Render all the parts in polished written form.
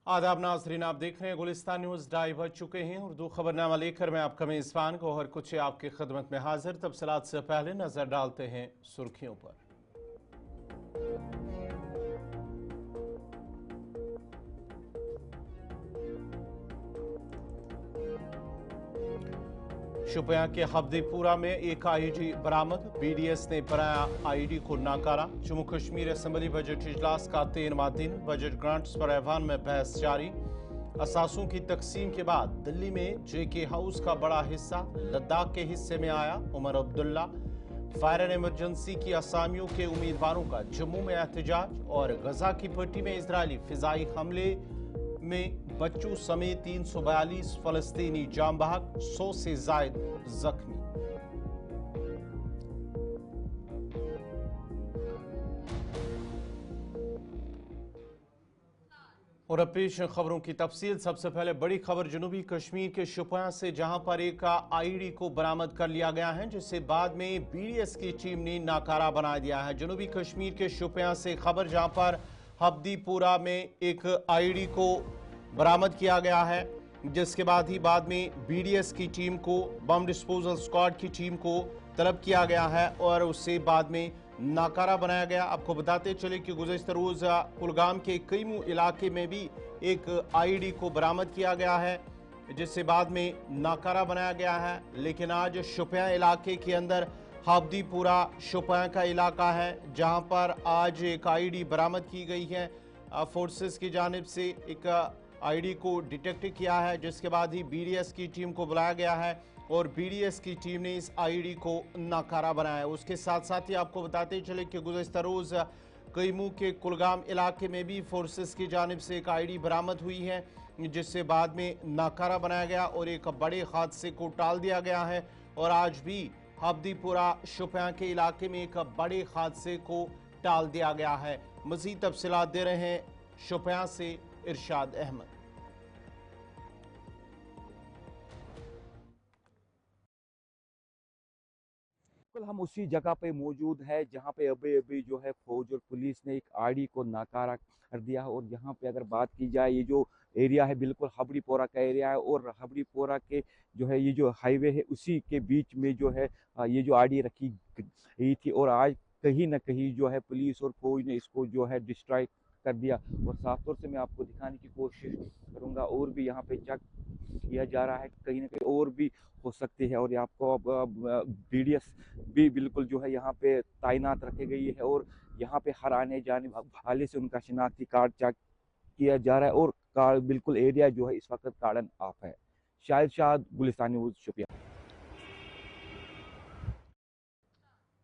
आदाब नाज़रीन, आप देख रहे हैं गुलिस्तान न्यूज़। 2:30 बज चुके हैं। उर्दू खबरनामा लेकर मैं आपका मेज़बान को और कुछ आपकी खिदमत में हाजिर। तफसीलात से पहले नजर डालते हैं सुर्खियों पर। शुपियां के हब्दीपुरा में एक आईडी बरामद। BDS ने बनाया आईडी को नाकारा। जम्मू कश्मीर असम्बली बजट इजलास का 13वां दिन। बजट ग्रांट्स पर ऐवान में बहस जारी। असासों की तकसीम के बाद दिल्ली में JK हाउस का बड़ा हिस्सा लद्दाख के हिस्से में आया। Omar Abdullah. Fire and emergency की असामियों के उम्मीदवारों का जम्मू में एहतजाज। और गजा की पट्टी में इजरायली फिजाई हमले में बच्चों समेत 342 फलस्तीनी जाम बहक, 100 से जायद जख्मी। और अब पेश खबरों की तफसील। सबसे पहले बड़ी खबर जनूबी कश्मीर के शुपियां से, जहां पर एक आईडी को बरामद कर लिया गया है, जिसे बाद में BDS की टीम ने नाकारा बना दिया है। जनूबी कश्मीर के शुपियां से खबर, जहां पर हब्दीपुरा में एक आईडी को बरामद किया गया है, जिसके बाद में BDS की टीम को, बम डिस्पोजल स्क्वाड की टीम को तलब किया गया है और उससे बाद में नाकारा बनाया गया। आपको बताते चले कि गुज़श्ता रोज कुलगाम के कईमू इलाके में भी एक आईडी को बरामद किया गया है, जिससे बाद में नाकारा बनाया गया है। लेकिन आज शुपियां इलाके के अंदर हब्दीपुरा शुपियां का इलाका है, जहां पर आज एक आईडी बरामद की गई है। फोर्सेस की जानिब से एक आईडी को डिटेक्ट किया है, जिसके बाद ही BDS की टीम को बुलाया गया है और BDS की टीम ने इस आईडी को नाकारा बनाया। उसके साथ साथ ही आपको बताते चले कि गुज़श्ता रोज कईमू के कुलगाम इलाके में भी फोर्सेस की जानिब से एक आईडी बरामद हुई है, जिससे बाद में नाकारा बनाया गया और एक बड़े हादसे को टाल दिया गया है। और आज भी हब्दीपुरा शुपियां के इलाके में एक बड़े हादसे को टाल दिया गया है। मज़ीद तफसीलात दे रहे हैं शुपियां से इरशाद अहमद। बिल्कुल हम उसी जगह पे मौजूद है जहाँ पे अभी अभी जो है फौज और पुलिस ने एक आईडी को नाकारा कर दिया है। और यहाँ पे अगर बात की जाए, ये जो एरिया है बिल्कुल हबड़ीपोरा का एरिया है और हबड़ीपोरा के जो है ये जो हाईवे है उसी के बीच में जो है ये जो आईडी रखी गई थी। और आज कहीं ना कहीं जो है पुलिस और फौज ने इसको जो है डिस्ट्रॉय कर दिया। और साफ तौर से मैं आपको दिखाने की कोशिश करूंगा, और भी यहाँ पे चेक किया जा रहा है, कहीं ना कहीं और भी हो सकती है। और ये आपको अब BDS भी बिल्कुल जो है यहाँ पे तैनात रखी गई है और यहाँ पे हर आने जाने वाले से उनका शिनाख्ती कार्ड चेक किया जा रहा है। और कार्ड बिल्कुल एरिया जो है इस वक्त कार्डन ऑफ है। शाहिद शाद, गुलिस्तान न्यूज़, शुक्रिया।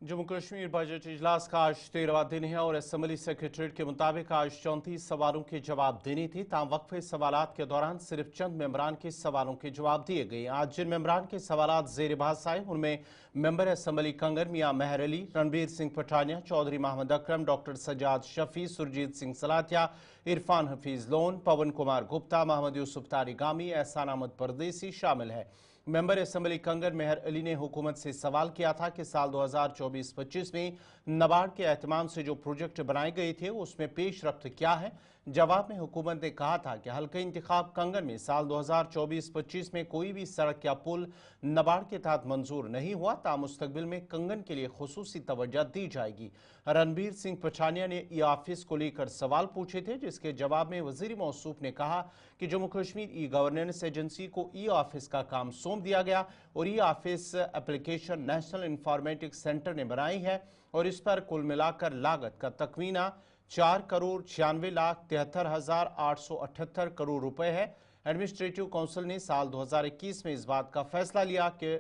जम्मू कश्मीर बजट इजलास का आज 13वां दिन है और असम्बली सेक्रेटरीट के मुताबिक आज 34 सवालों के जवाब देने थे। ताम वक्फे सवालात के दौरान सिर्फ चंद मेंबरान के सवालों के जवाब दिए गए। आज जिन मेंबरान के सवालात जेर बहस आए, उनमें मेंबर असम्बली कंगर मियां मेहर अली, रणबीर सिंह पठानिया, चौधरी मोहम्मद अकरम, डॉक्टर सज्जाद शफी, सुरजीत सिंह सलातिया, इरफान हफीज लोन, पवन कुमार गुप्ता, मोहम्मद यूसुफ तारिगामी, एहसान अहमद परदेसी शामिल है। मेंबर असम्बली कंगर मेहर अली ने हुकूमत से सवाल किया था कि साल 2024-25 में नाबार्ड के एहतमाम से जो प्रोजेक्ट बनाए गए थे उसमें पेश रफ्त क्या है। जवाब में हुकूमत ने कहा था कि हल्के इंतखाब कंगर में साल 2024-25 में कोई भी सड़क या पुल नाबार्ड के तहत मंजूर नहीं हुआ। मुस्तकबिल में कंगन के लिए खुसूसी तवज्जो दी जाएगी। रणबीर सिंह पठानिया ने ई ऑफिस को लेकर सवाल पूछे थे, जिसके जवाब में वजीर मौसूफ ने कहा कि Jammu Kashmir e governance agency को ई ऑफिस का काम सौंप दिया गया और e office application national informatics centre ने बनाई है और इस पर कुल मिलाकर लागत का तखमीना 4,96,73,878 करोड़ रुपए है। एडमिनिस्ट्रेटिव काउंसिल ने साल 2021 में इस बात का फैसला लिया कि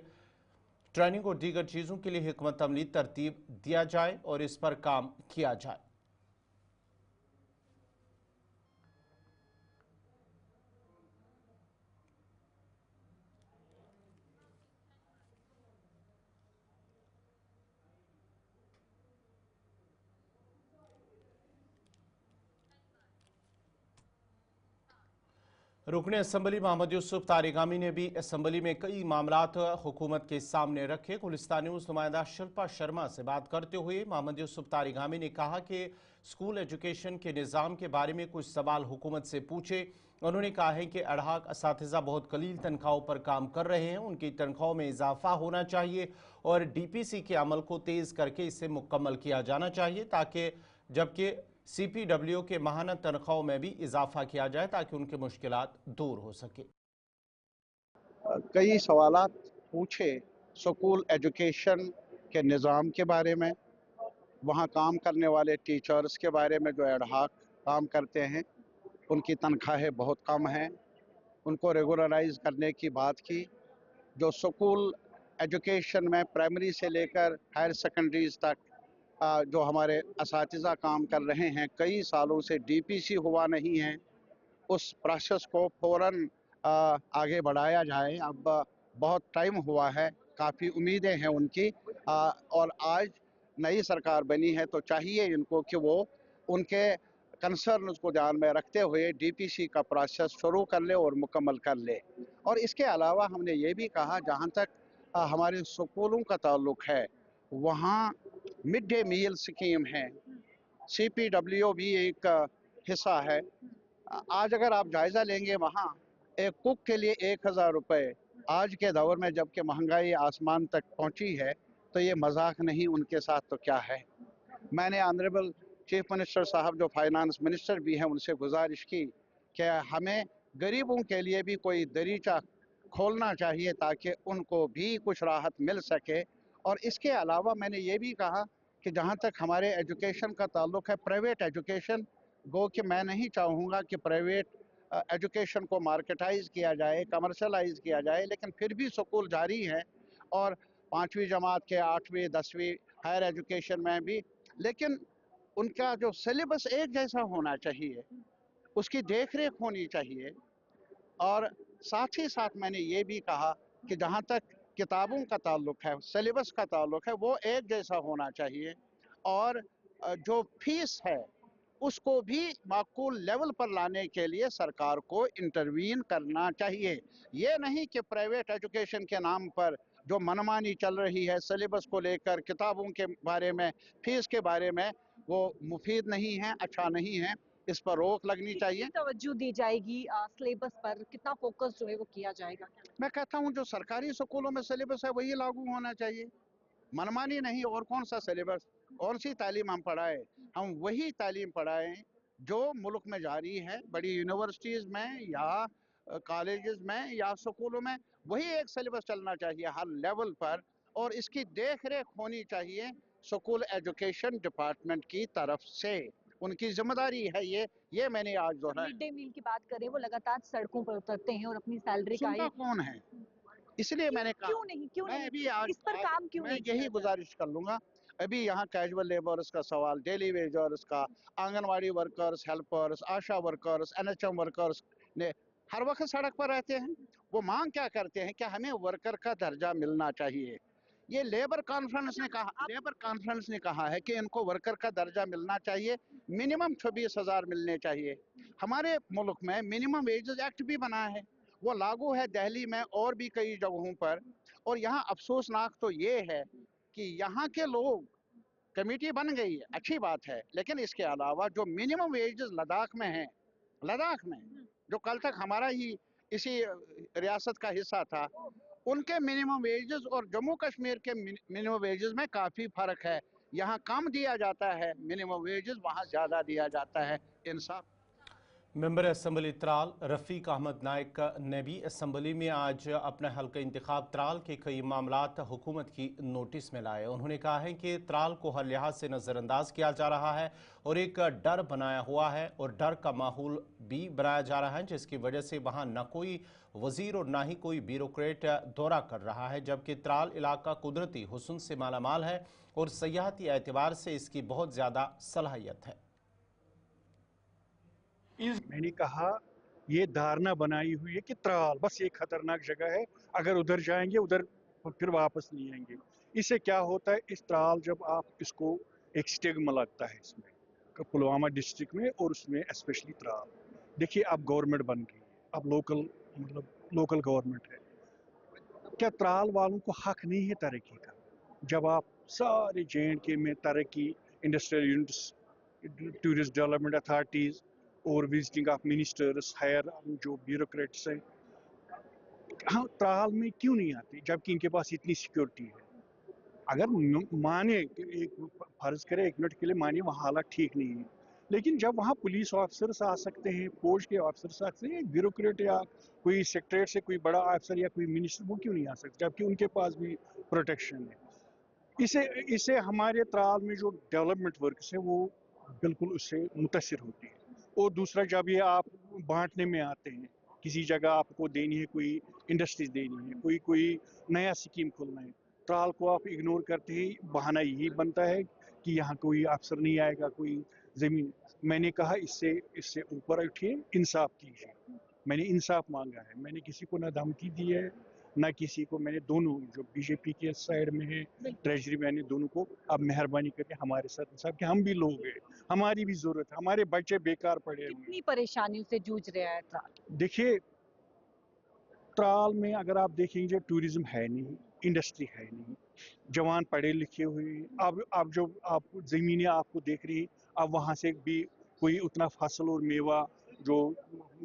ट्रेनिंग और दीगर चीजों के लिए हिकमत अमली तरतीब दिया जाए और इस पर काम किया जाए। रुकने असम्बली मोहम्मद यूसुफ तारिगामी ने भी असम्बली में कई मामलात हुकूमत के सामने रखे। गुलिस्तान न्यूज़ नुमाइंदा शिल्पा शर्मा से बात करते हुए मोहम्मद यूसुफ तारिगामी ने कहा कि स्कूल एजुकेशन के निज़ाम के बारे में कुछ सवाल हुकूमत से पूछे। उन्होंने कहा है कि अड़हाक असातिज़ा बहुत कलील तनख्वाहों पर काम कर रहे हैं, उनकी तनख्वाहों में इजाफा होना चाहिए और DPC के अमल को तेज़ करके इसे मुकम्मल किया जाना चाहिए, ताकि जबकि CPW के माहाना तनख्वाहों में भी इजाफा किया जाए ताकि उनकी मुश्किलात दूर हो सके। कई सवालात पूछे स्कूल एजुकेशन के निज़ाम के बारे में, वहाँ काम करने वाले टीचर्स के बारे में जो एडहाक काम करते हैं, उनकी तनख्वाहें बहुत कम हैं, उनको रेगुलराइज करने की बात की। जो स्कूल एजुकेशन में प्राइमरी से लेकर हायर सेकेंडरीज तक जो हमारे असातिज़ा काम कर रहे हैं, कई सालों से DPC हुआ नहीं है, उस प्रोसेस को फ़ौरन आगे बढ़ाया जाए। अब बहुत टाइम हुआ है, काफ़ी उम्मीदें हैं उनकी, और आज नई सरकार बनी है तो चाहिए इनको कि वो उनके कंसर्न्स को ध्यान में रखते हुए DPC का प्रोसेस शुरू कर ले और मुकम्मल कर ले। और इसके अलावा हमने ये भी कहा, जहाँ तक हमारे स्कूलों का ताल्लुक़ है, वहाँ मिड डे मील स्कीम है, CPW भी एक हिस्सा है। आज अगर आप जायज़ा लेंगे, वहाँ एक कुक के लिए 1000 रुपये आज के दौर में जबकि महंगाई आसमान तक पहुँची है, तो ये मजाक नहीं, उनके साथ तो क्या है। मैंने ऑनरेबल चीफ मिनिस्टर साहब जो फाइनेंस मिनिस्टर भी हैं, उनसे गुजारिश की कि हमें गरीबों के लिए भी कोई दरीचा खोलना चाहिए ताकि उनको भी कुछ राहत मिल सके। और इसके अलावा मैंने ये भी कहा कि जहाँ तक हमारे एजुकेशन का ताल्लुक़ है, प्राइवेट एजुकेशन, गो कि मैं नहीं चाहूँगा कि प्राइवेट एजुकेशन को मार्केटाइज किया जाए, कमर्शलाइज किया जाए, लेकिन फिर भी स्कूल जारी है और 5वीं जमात के 8वीं 10वीं हायर एजुकेशन में भी, लेकिन उनका जो सिलेबस एक जैसा होना चाहिए, उसकी देख रेख होनी चाहिए। और साथ ही साथ मैंने ये भी कहा कि जहाँ तक किताबों का ताल्लुक़ है, सिलेबस का ताल्लुक़ है, वो एक जैसा होना चाहिए और जो फीस है उसको भी माकूल लेवल पर लाने के लिए सरकार को इंटरवीन करना चाहिए। ये नहीं कि प्राइवेट एजुकेशन के नाम पर जो मनमानी चल रही है सिलेबस को लेकर, किताबों के बारे में, फीस के बारे में, वो मुफीद नहीं है, अच्छा नहीं है, इस पर रोक लगनी चाहिए। तवज्जो दी जाएगी सिलेबस पर, कितना फोकस जो है वो किया जाएगा? मैं कहता हूँ जो सरकारी स्कूलों में सिलेबस है वही लागू होना चाहिए, मनमानी नहीं। और कौन सा सिलेबस, कौन सी तालीम हम पढ़ाएं? हम वही तालीम पढ़ाएं जो मुल्क में जारी है, बड़ी यूनिवर्सिटीज़ में या कॉलेजेस में या स्कूलों में, वही एक सिलेबस चलना चाहिए हर लेवल पर। और इसकी देख रेख होनी चाहिए स्कूल एजुकेशन डिपार्टमेंट की तरफ से, उनकी जिम्मेदारी है ये मैंने आज दोहराया। मिड डे मील की बात करें, वो लगातार सड़कों पर उतरते हैं और अपनी सैलरी का सुनता कौन है? इसलिए मैंने कहा क्यों मैं नहीं भी आज इस पर काम क्यों मैं नहीं किया यही जा रहा? गुजारिश कर लूँगा। अभी यहाँ कैजुअल लेबर्स का सवाल, डेली वेजर्स का, आंगनवाड़ी वर्कर्स, हेल्पर्स, आशा वर्कर्स, NHM वर्कर्स ने हर वक्त सड़क पर रहते हैं। वो मांग क्या करते हैं कि हमें वर्कर का दर्जा मिलना चाहिए। ये लेबर कॉन्फ्रेंस ने कहा है कि इनको वर्कर का दर्जा मिलना चाहिए, मिनिमम 26,000 मिलने चाहिए। हमारे मुल्क में मिनिमम वेजेस एक्ट भी बना है, वो लागू है दिल्ली में और भी कई जगहों पर। और यहाँ अफसोसनाक तो ये है कि यहाँ के लोग, कमेटी बन गई है, अच्छी बात है, लेकिन इसके अलावा जो मिनिमम वेजेस लद्दाख में हैं, लद्दाख में जो कल तक हमारा ही इसी रियासत का हिस्सा था, उनके मिनिमम वेजेस और जम्मू कश्मीर के मिनिमम वेजेस में काफ़ी फ़र्क है। यहाँ कम दिया जाता है मिनिमम वेजेस, वहाँ ज़्यादा दिया जाता है। इंसाफ। मेंबर असम्बली त्राल रफ़ीक अहमद नाइक ने भी असम्बली में आज अपने हल्का इंतखाब त्राल के कई मामलात हुकूमत की नोटिस में लाए। उन्होंने कहा है कि त्राल को हर लिहाज से नज़रअंदाज किया जा रहा है और एक डर बनाया हुआ है और डर का माहौल भी बनाया जा रहा है, जिसकी वजह से वहाँ न कोई वजीर और ना ही कोई ब्यूरोक्रेट दौरा कर रहा है, जबकि त्राल इलाका कुदरती हुस्न से मालामाल है और सयाहती एतबार से इसकी बहुत ज़्यादा सलाहियत है। मैंने कहा ये धारणा बनाई हुई है कि त्राल बस एक खतरनाक जगह है, अगर उधर जाएंगे उधर फिर वापस नहीं आएंगे। इससे क्या होता है, इस त्राल जब आप इसको एक स्टिग्मा लगता है इसमें, पुलवामा डिस्ट्रिक्ट में और उसमें स्पेशली त्राल। देखिए अब गवर्नमेंट बन गई है, अब लोकल मतलब लोकल गवर्नमेंट है। क्या त्राल वालों को हक नहीं है तरक्की का? जब आप सारे JNK में तरक्की, industrial units, tourist development authorities और विजिटिंग ऑफ मिनिस्टर्स, हायर जो ब्यूरोक्रेट्स हैं, हाँ त्राल में क्यों नहीं आते जबकि इनके पास इतनी सिक्योरिटी है? अगर माने एक फर्ज करें 1 मिनट के लिए, मानिए वहाँ हालात ठीक नहीं है, लेकिन जब वहाँ पुलिस ऑफिसर्स आ सकते हैं, फौज के ऑफिसर्स आ सकते हैं, ब्यूरोक्रेट या कोई सेक्रेटरी से कोई बड़ा ऑफिसर या कोई मिनिस्टर, वो क्यों नहीं आ सकते जबकि उनके पास भी प्रोटेक्शन है? इसे इससे हमारे त्राल में जो डेवलपमेंट वर्क्स है वो बिल्कुल उससे मुतासिर होती है। और दूसरा, जब ये आप बांटने में आते हैं, किसी जगह आपको देनी है, कोई इंडस्ट्रीज देनी है, कोई नया स्कीम खोलना है, त्राल को आप इग्नोर करते ही बहाना यही बनता है कि यहाँ कोई अफसर नहीं आएगा, कोई ज़मीन। मैंने कहा इससे इससे ऊपर उठिए, इंसाफ कीजिए। मैंने इंसाफ मांगा है, मैंने किसी को ना धमकी दी है ना किसी को। मैंने दोनों जो बीजेपी के साइड में है, ट्रेजरी, मैंने दोनों को अब मेहरबानी करके हमारे साथ इंसाफ कि हम भी लोग हैं, हमारी भी जरूरत है, हमारे बच्चे बेकार पड़े हुए हैं। कितनी परेशानियों से जूझ रहा है त्राल? देखिए, त्राल में अगर आप देखेंगे टूरिज्म है नहीं, इंडस्ट्री है नहीं, जवान पढ़े लिखे हुए हैं। अब जो आप ज़मीनें आपको देख रही, अब वहाँ से भी कोई उतना फसल और मेवा जो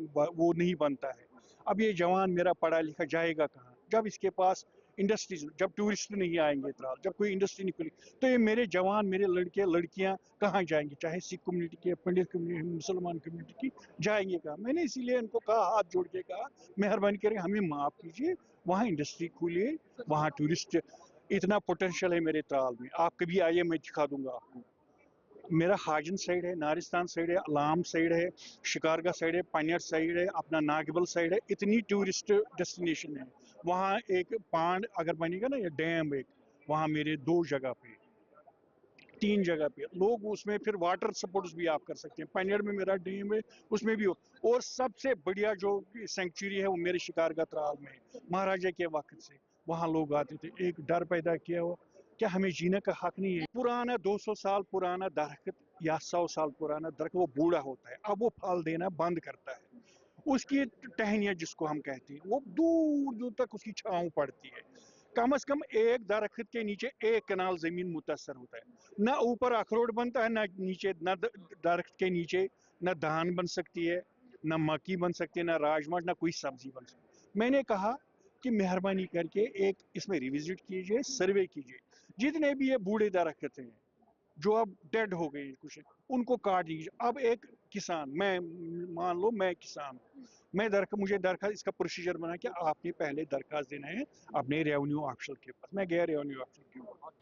वो नहीं बनता है। अब ये जवान मेरा पढ़ा लिखा जाएगा कहाँ जब इसके पास इंडस्ट्रीज, जब टूरिस्ट नहीं आएंगे त्राल, जब कोई इंडस्ट्री नहीं खुली, तो ये मेरे जवान, मेरे लड़के लड़कियां कहाँ जाएंगे? चाहे सिख कम्युनिटी के, पंडित कम्युनिटी, मुसलमान कम्युनिटी की, जाएंगे कहाँ? मैंने इसीलिए इनको कहा, हाथ जोड़ के कहा, मेहरबानी करके हमें माफ़ कीजिए, वहाँ इंडस्ट्री खोलिए, वहाँ टूरिस्ट, इतना पोटेंशियल है मेरे त्राल में। आप कभी आइए, मैं दिखा दूंगा आपको। मेरा हाजन साइड है, नारिस्तान साइड है, अलाम साइड है, शिकारगा साइड है, पानियर साइड है, अपना नागबल साइड है, इतनी टूरिस्ट डेस्टिनेशन है। वहाँ एक पांड अगर बनेगा ना, या डैम एक, वहाँ मेरे 2 जगह पे, 3 जगह पे लोग उसमें फिर वाटर स्पोर्ट्स भी आप कर सकते हैं। पानियर में मेरा डैम है, उसमें भी हो। और सबसे बढ़िया जो सेंचुरी है वो मेरे शिकारगा त्राल में है। महाराजा के वक्त से वहाँ लोग आते थे। एक डर पैदा किया हुआ, क्या हमें जीने का हक नहीं है? पुराना 200 साल पुराना दरख्त या 100 साल पुराना दरख्त वो बूढ़ा होता है, अब वो फल देना बंद करता है। उसकी टहनियाँ जिसको हम कहते हैं, वो दूर दूर तक उसकी छाँव पड़ती है। कम से कम एक दरख्त के नीचे 1 कनाल जमीन मुतासर होता है। ना ऊपर अखरोट बनता है, ना नीचे, ना दरख्त के नीचे ना धान बन सकती है, ना मक्की बन सकती है, ना राजमा, ना कोई सब्जी बन सकती है। मैंने कहा कि मेहरबानी करके एक इसमें रिविजिट कीजिए, सर्वे कीजिए, जितने भी ये बूढ़े दरख्त हैं जो अब डेड हो गए कुछ, उनको काट दीजिए। अब एक किसान, मैं मान लो मैं किसान, मैं मुझे दरखास्त, इसका प्रोसीजर बना कि आपने पहले दरखास्त देना है अपने रेवेन्यू ऑफिसर के पास। मैं गया रेवेन्यू ऑफिसर के पास।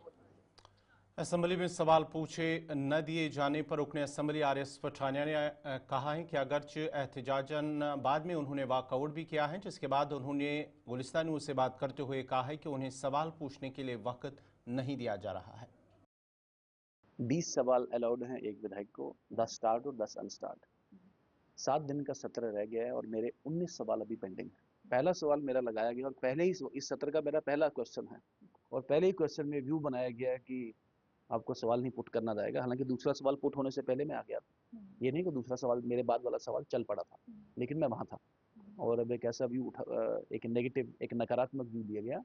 असेंबली में सवाल पूछे न दिए जाने पर रुकने असेंबली RS पठानिया ने कहा है कि अगरचे एहतजाजन बाद में उन्होंने वॉकआउट भी किया है, जिसके बाद उन्होंने गुलिस्तान न्यूज़ से बात करते हुए कहा है कि उन्हें सवाल पूछने के लिए वक्त नहीं दिया जा रहा है। 20 सवाल अलाउड हैं एक विधायक को, 10 स्टार्ट और 10 अनस्टार्ट। 7 दिन का सत्र रह गया है और मेरे 19 सवाल अभी पेंडिंग है। पहला सवाल मेरा लगाया गया और पहले ही इस सत्र का मेरा पहला क्वेश्चन है, और पहले ही क्वेश्चन में व्यू बनाया गया है कि आपको सवाल नहीं पुट करना जाएगा। हालांकि दूसरा सवाल पुट होने से पहले मैं आ गया था, ये नहीं कि दूसरा सवाल मेरे बाद वाला सवाल चल पड़ा था, लेकिन मैं वहाँ था। और अब एक ऐसा व्यू एक नेगेटिव, एक नकारात्मक व्यू दिया गया।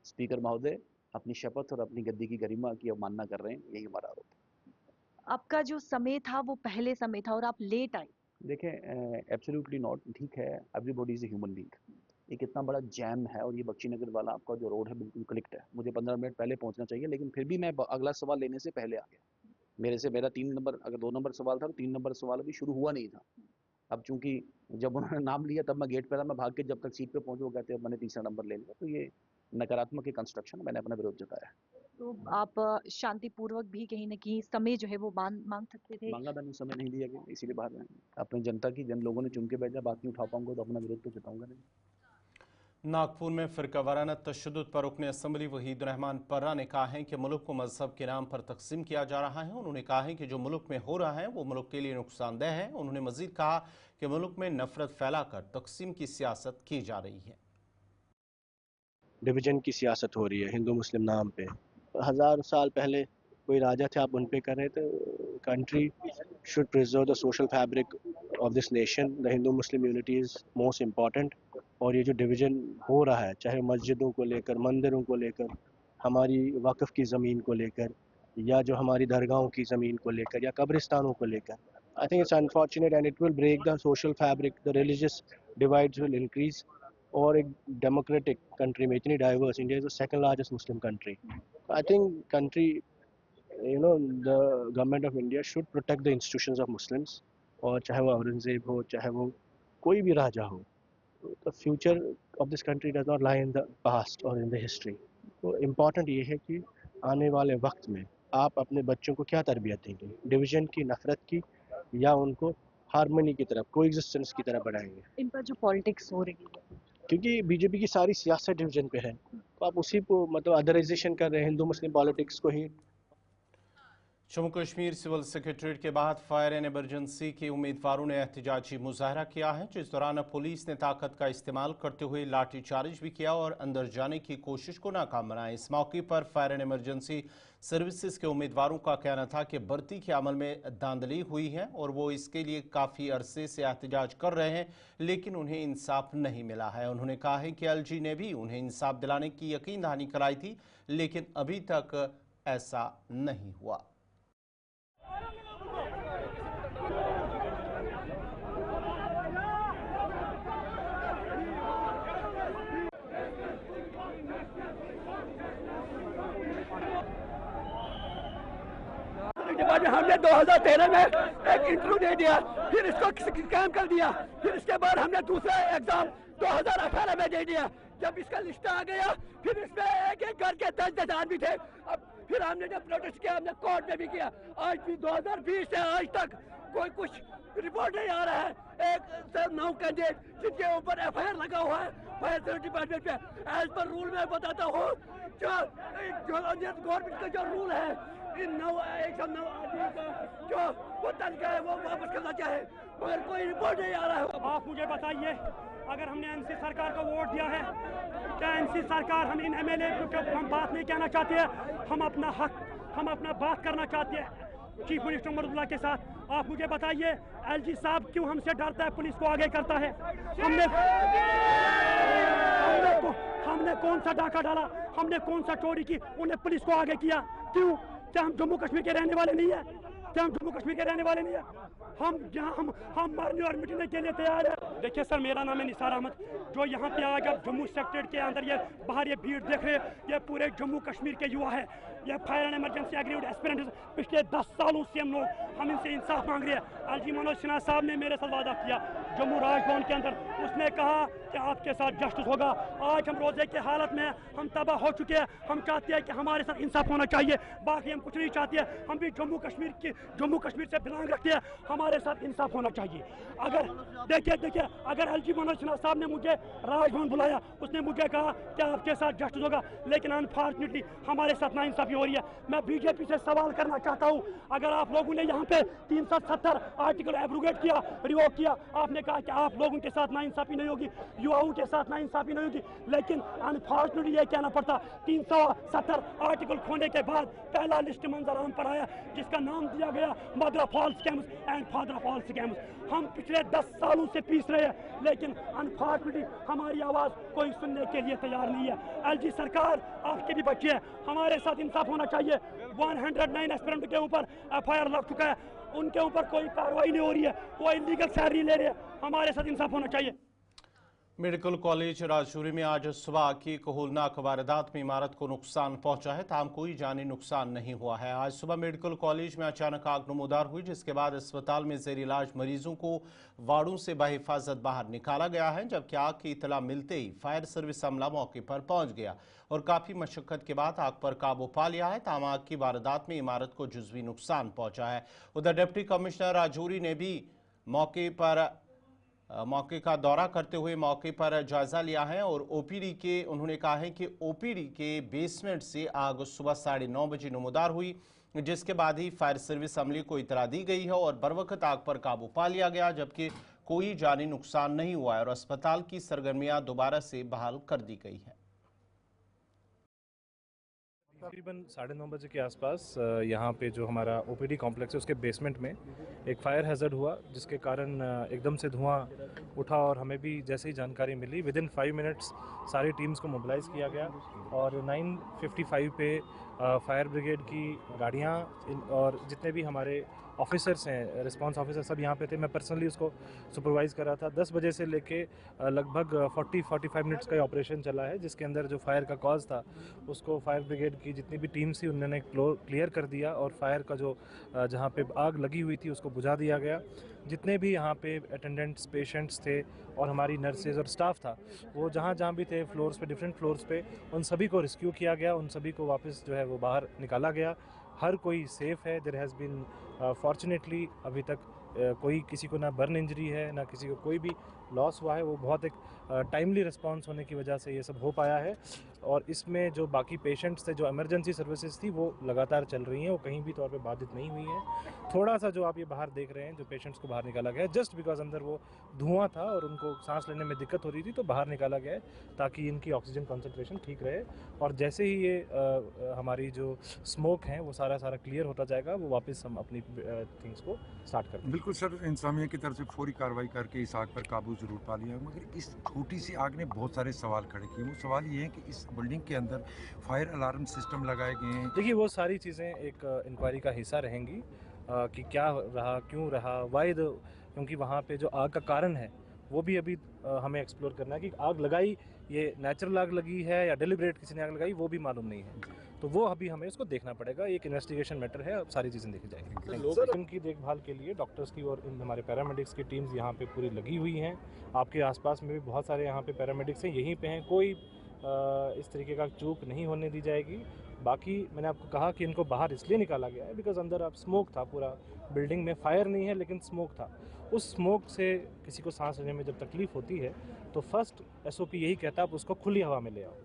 स्पीकर महोदय अपनी शपथ और अपनी गद्दी की गरिमा की अवमानना कर रहे हैं, यही हमारा आरोप है। आपका जो समय था वो पहले समय था और आप लेट आए। देखें, एब्सोल्युटली नॉट, ठीक है, everybody is a human being. एक इतना बड़ा जैम है और ये बख्शी नगर वाला आपका जो रोड है बिल्कुल कलेक्ट है, मुझे 15 मिनट पहले पहुंचना चाहिए, लेकिन फिर भी मैं अगला सवाल लेने से पहले आ गया। मेरा 3 नंबर, अगर 2 नंबर सवाल था तो 3 नंबर सवाल अभी शुरू हुआ नहीं था। अब चूंकि जब उन्होंने नाम लिया तब मैं गेट पे था, मैं भाग के जब तक सीट पे पहुंच, वो कहते अब मैंने तीसरा नंबर ले लिया। तो ये नकारात्मक कंस्ट्रक्शन, मैंने अपना विरोध जताया है। तो आप शांतिपूर्वक भी कहीं ना कहीं समय जो है वो मांग सकते थे। मांगा मैंने, समय नहीं दिया गया, इसीलिए बाहर हैं। अपनी जनता की, जन लोगों ने चुन के भेजा, बात नहीं उठा पाऊंगा तो अपना विरोध तो जताऊंगा नहीं। नागपुर में फिरका वाराना तशद्दुद पर रुकने असेंबली वहीद रहमान पर्रा ने कहा है कि मुल्क को मजहब के नाम पर तकसीम किया जा रहा है। उन्होंने कहा है कि जो मुल्क में हो रहा है वो मुल्क के लिए नुकसानदेह है। उन्होंने मजीद कहा कि मुल्क में नफरत फैलाकर तकसीम की सियासत की जा रही है। डिवीजन की सियासत हो रही है हिंदू मुस्लिम नाम पे। 1000 साल पहले कोई राजा थे, आप उन पे कर रहे थे। Country should preserve the social fabric of this nation. The Hindu Muslim unity is most important. और ये जो डिवीज़न हो रहा है, चाहे मस्जिदों को लेकर, मंदिरों को लेकर, हमारी वक़्फ़ की ज़मीन को लेकर, या जो हमारी दरगाहों की ज़मीन को लेकर, या कब्रिस्तानों को लेकर, I think it's unfortunate and it will break the social fabric, the religious divides will increase. और एक डेमोक्रेटिक कंट्री में इतनी diverse, India is the second largest Muslim country. I think country, the government of India should protect the institutions of Muslims। और चाहे वो औरंगजेब हो, चाहे वो कोई भी राजा हो, the future of this country does not lie in the past or in the history। तो इम्पॉर्टेंट ये है कि आने वाले वक्त में आप अपने बच्चों को क्या तरबियत देंगे, डिवीज़न की, नफरत की, या उनको हारमोनी की तरफ, कोएग्जिस्टेंस की तरफ बढ़ाएंगे। इन पर जो पॉलिटिक्स हो रही है, क्योंकि बीजेपी की सारी सियासत डिवीज़न पे है, तो आप उसी को मतलब अदराइजेशन कर रहे हैं, हिंदू मुस्लिम पॉलिटिक्स को ही। जम्मू कश्मीर सिविल सेक्रेटरीट के बाद फायर एंड इमरजेंसी के उम्मीदवारों ने एहतजाजी मुजाहरा किया है, जिस दौरान पुलिस ने ताकत का इस्तेमाल करते हुए लाठीचार्ज भी किया और अंदर जाने की कोशिश को नाकाम बनाया। इस मौके पर फायर एंड इमरजेंसी सर्विसेज के उम्मीदवारों का कहना था कि भर्ती के अमल में धांधली हुई है और वो इसके लिए काफ़ी अरसे से एहतजाज कर रहे हैं, लेकिन उन्हें इंसाफ नहीं मिला है। उन्होंने कहा है कि LG ने भी उन्हें इंसाफ दिलाने की यकीन दहानी कराई थी, लेकिन अभी तक ऐसा नहीं हुआ। हमने 2013 में एक इंटरव्यू दे दिया, फिर इसको स्कैम कर दिया, फिर इसके बाद हमने दूसरा एग्जाम 2018 में दे दिया। जब इसका लिस्ट आ गया, फिर इसमें एक एक घर के 10-10 आदमी थे। अब फिर हमने जब प्रोटेस्ट किया, हमने कोर्ट में भी किया। आज भी 2020 से आज तक कोई कुछ रिपोर्ट नहीं आ रहा है। एक सर 9 कैंडिडेट जिनके ऊपर FIR लगा हुआ है फायर सेफ्टी डिपार्टमेंट पे। एज पर रूल में बताता हूँ, जो गवर्नमेंट का जो रूल है, इन 109 आदमी का जो वो तनख्वाह है वो वापस करना चाहे, मगर कोई रिपोर्ट नहीं आ रहा है। आप मुझे बताइए, अगर हमने NC सरकार को वोट दिया है, क्या NC सरकार हम इन MLA क्योंकि हम बात नहीं कहना चाहते हैं, हम अपना हक, हम अपना बात करना चाहते हैं चीफ मिनिस्टर उमरुल्लाह के साथ। आप मुझे बताइए, LG साहब क्यों हमसे डरता है, पुलिस को आगे करता है? हमने कौन सा डाका डाला, हमने कौन सा चोरी की, उन्हें पुलिस को आगे किया क्यों? क्या हम जम्मू कश्मीर के रहने वाले नहीं है? क्या हम जम्मू कश्मीर के रहने वाले नहीं है? हम जहाँ हम मरने और मिटने के लिए तैयार है। देखिए सर, मेरा नाम है निसार अहमद। जो यहाँ पे आज आप जम्मू सेक्रेटरीट के अंदर ये बाहर ये भीड़ देख रहे हैं, ये पूरे जम्मू कश्मीर के युवा है। ये fire and emergency agreed aspirants, पिछले 10 सालों से हम इनसे इंसाफ मांग रहे हैं। LG मनोज सिन्हा साहब ने मेरे साथ वादा किया जम्मू राजभवन के अंदर, उसने कहा कि आपके साथ जस्टिस होगा। आज हम रोजे की हालत में, हम तबाह हो चुके हैं। हम चाहते हैं कि हमारे साथ इंसाफ होना चाहिए, बाकी हम कुछ नहीं चाहते हैं। हम भी जम्मू कश्मीर से बिलोंग रखते हैं, हमारे साथ इंसाफ होना चाहिए। अगर देखिए अगर LG मनोज सिन्हा साहब ने मुझे राजभवन बुलाया, उसने मुझे कहा कि आपके साथ जस्टिस होगा, लेकिन अनफॉर्चुनेटली हमारे साथ नाइंसाफी हो रही है। मैं बीजेपी से सवाल करना चाहता हूँ, अगर आप लोगों ने यहाँ पे 370 आर्टिकल एब्रोगेट किया, रिवोक किया, आपने कहा कि आप लोगों के साथ नाइंसाफी नहीं होगी, युवाओं के साथ नाइंसाफी नहीं होगी, लेकिन अनफॉर्चुनेटली ये कहना पड़ता 370 आर्टिकल खोने के बाद पहला लिस्ट मंजर आम पर आया, जिसका नाम दिया गया mother of all scams and father of all scams. हम पिछले 10 सालों से पीस रहे हैं, लेकिन अनफॉर्चुनेटली हमारी आवाज़ कोई सुनने के लिए तैयार नहीं है। LG सरकार, आपके भी बच्चे हैं, हमारे साथ इंसाफ होना चाहिए। 109 एस्पिरेंट के ऊपर FIR लग चुका है, उनके ऊपर कोई कार्रवाई नहीं हो रही है, वो इलीगल सैलरी ले रहे हैं। हमारे साथ इंसाफ होना चाहिए। मेडिकल कॉलेज राजौरी में आज सुबह की कोहलनाक वारदात में इमारत को नुकसान पहुंचा है, ताहम कोई जानी नुकसान नहीं हुआ है। आज सुबह मेडिकल कॉलेज में अचानक आग नमूदार हुई, जिसके बाद अस्पताल में जेर इलाज मरीजों को वार्डों से बहिफाजत बाहर निकाला गया है, जबकि आग की इतला मिलते ही फायर सर्विस अमला मौके पर पहुंच गया और काफ़ी मशक्कत के बाद आग पर काबू पा लिया है। ताहम आग की वारदात में इमारत को जुज़वी नुकसान पहुंचा है। उधर डिप्टी कमिश्नर राजौरी ने भी मौके का दौरा करते हुए मौके पर जायजा लिया है और उन्होंने कहा है कि OPD के बेसमेंट से आग सुबह 9:30 बजे नमूदार हुई, जिसके बाद ही फायर सर्विस अमले को इतला दी गई है और बरवकत आग पर काबू पा लिया गया, जबकि कोई जानी नुकसान नहीं हुआ है और अस्पताल की सरगर्मियां दोबारा से बहाल कर दी गई है। तकरीबन 9:30 बजे के आसपास यहाँ पे जो हमारा ओपीडी कॉम्प्लेक्स है उसके बेसमेंट में एक फायर हैज़र्ड हुआ, जिसके कारण एकदम से धुआं उठा और हमें भी जैसे ही जानकारी मिली विदिन 5 मिनट्स सारी टीम्स को मोबिलाइज़ किया गया और 9:55 पे फायर ब्रिगेड की गाड़ियाँ और जितने भी हमारे ऑफिसर्स हैं, रिस्पांस ऑफिसर सब यहाँ पे थे। मैं पर्सनली उसको सुपरवाइज़ कर रहा था। 10 बजे से लेके लगभग 40-45 मिनट्स का ऑपरेशन चला है, जिसके अंदर जो फायर का कॉज था उसको फायर ब्रिगेड की जितनी भी टीम्स थी उन्होंने क्लियर कर दिया और फायर का जो जहाँ पे आग लगी हुई थी उसको बुझा दिया गया। जितने भी यहाँ पे अटेंडेंट्स, पेशेंट्स थे और हमारी नर्सेज और स्टाफ था, वो जहाँ जहाँ भी थे फ्लोर्स पे, डिफरेंट फ्लोर्स पे, उन सभी को रेस्क्यू किया गया, उन सभी को वापस जो है वो बाहर निकाला गया। हर कोई सेफ़ है। देयर हैज़ बीन फॉर्चुनेटली अभी तक कोई किसी को ना बर्न इंजरी है, ना किसी को कोई भी लॉस हुआ है। वो बहुत एक टाइमली रिस्पांस होने की वजह से ये सब हो पाया है। और इसमें जो बाकी पेशेंट्स थे, जो इमरजेंसी सर्विसेज थी, वो लगातार चल रही हैं, वो कहीं भी तौर पे बाधित नहीं हुई हैं। थोड़ा सा जो आप ये बाहर देख रहे हैं, जो पेशेंट्स को बाहर निकाला गया है जस्ट बिकॉज अंदर वो धुआं था और उनको सांस लेने में दिक्कत हो रही थी, तो बाहर निकाला गया है ताकि इनकी ऑक्सीजन कंसंट्रेशन ठीक रहे। और जैसे ही ये हमारी जो स्मोक है वो सारा क्लियर होता जाएगा, वो वापस हम अपनी थिंग्स को स्टार्ट करते हैं। बिल्कुल सर, इंतजामिया की तरफ से फौरी कार्रवाई करके इस आग पर काबू जरूर पा लिया, मगर इस छोटी सी आग ने बहुत सारे सवाल खड़े किए। वो सवाल ये है कि इस बिल्डिंग के अंदर फायर अलार्म सिस्टम लगाए गए हैं। देखिए, वो सारी चीज़ें एक इंक्वायरी का हिस्सा रहेंगी कि क्या रहा, क्यों रहा, वाइद, क्योंकि वहाँ पे जो आग का कारण है वो भी अभी हमें एक्सप्लोर करना है कि आग लगाई, ये नेचुरल आग लगी है या डेलिब्रेट किसी ने आग लगाई, वो भी मालूम नहीं है। तो वो अभी हमें इसको देखना पड़ेगा, एक इन्वेस्टिगेशन मैटर है, अब सारी चीज़ें देखी जाएंगी। उनकी देखभाल के लिए डॉक्टर्स की और हमारे पैरामेडिक्स की टीम्स यहाँ पे पूरी लगी हुई हैं। आपके आसपास में भी बहुत सारे यहाँ पे पैरामेडिक्स हैं, यहीं पे हैं, कोई इस तरीके का चूक नहीं होने दी जाएगी। बाकी मैंने आपको कहा कि इनको बाहर इसलिए निकाला गया है बिकॉज अंदर अब स्मोक था, पूरा बिल्डिंग में फायर नहीं है लेकिन स्मोक था। उस स्मोक से किसी को सांस लेने में जब तकलीफ होती है तो फर्स्ट SOP यही कहता है आप उसको खुली हवा में ले आओ,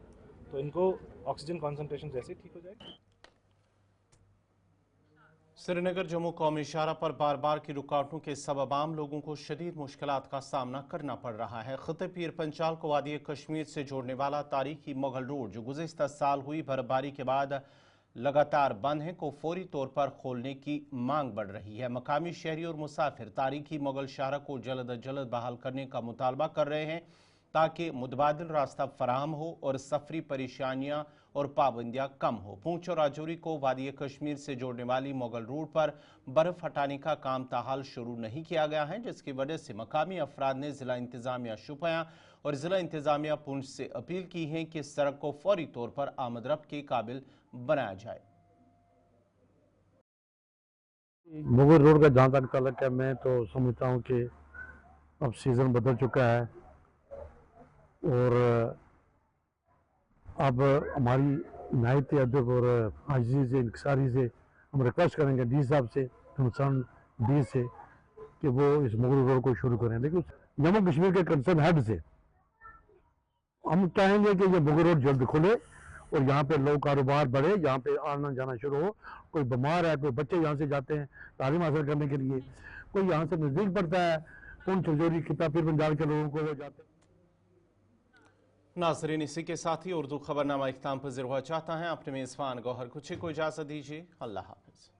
तो इनको ऑक्सीजन कॉन्सेंट्रेशन जैसे ठीक हो जाएगी। श्रीनगर जम्मू कौमी शाहरा पर बार बार की रुकावटों के सबब आम लोगों को शदीद मुश्किलात का सामना करना पड़ रहा है। खिते पीर पंचाल को वादी कश्मीर से जोड़ने वाला तारीखी मुगल रोड, जो गुज़िश्ता साल हुई बर्फबारी के बाद लगातार बंद है, को फौरी तौर पर खोलने की मांग बढ़ रही है। मकामी शहरी और मुसाफिर तारीखी मुगल शाहरा को जल्द अज जल्द बहाल करने का मुतालबा कर रहे हैं ताकि मुतबादिल रास्ता फराहम हो और सफरी परेशानियां और पाबंदियां कम हो। पूंछ और राजौरी को वादी कश्मीर से जोड़ने वाली मुगल रोड पर बर्फ हटाने का काम ताहाल शुरू नहीं किया गया है, जिसकी वजह से मकामी अफराद ने जिला इंतजामिया शुपियां और जिला इंतजामिया पूंछ से अपील की है कि सड़क को फौरी तौर पर आमदरफ्त के काबिल बनाया जाए। मुगल रोड का जहाँ तक तलक है, मैं तो समझता हूँ कि अब सीज़न बदल चुका है और अब हमारी नायत अदब और आजिज़ी से, इंकसारी से हम रिक्वेस्ट करेंगे डी साहब से, कंसर्न डी से, कि वो इस मुगल रोड को शुरू करें। लेकिन जम्मू कश्मीर के कंसर्न हेड से हम चाहेंगे कि ये मुगल रोड जल्द खुले और यहाँ पे लोग कारोबार बढ़े, यहाँ पे आना जाना शुरू हो। कोई बीमार है, कोई बच्चे यहाँ से जाते हैं तालीम हासिल करने के लिए, कोई यहाँ से नज़दीक पड़ता है, कौन चौधरी खिता पीर पंजाल के लोगों को वो जाते हैं। नाज़रीन, इसी के साथ ही उर्दू खबरनामा इख्तिताम पज़ीर हुआ चाहता है। अपने मेज़बान गौहर कुछी को इजाज़त दीजिए। अल्लाह हाफ़िज़।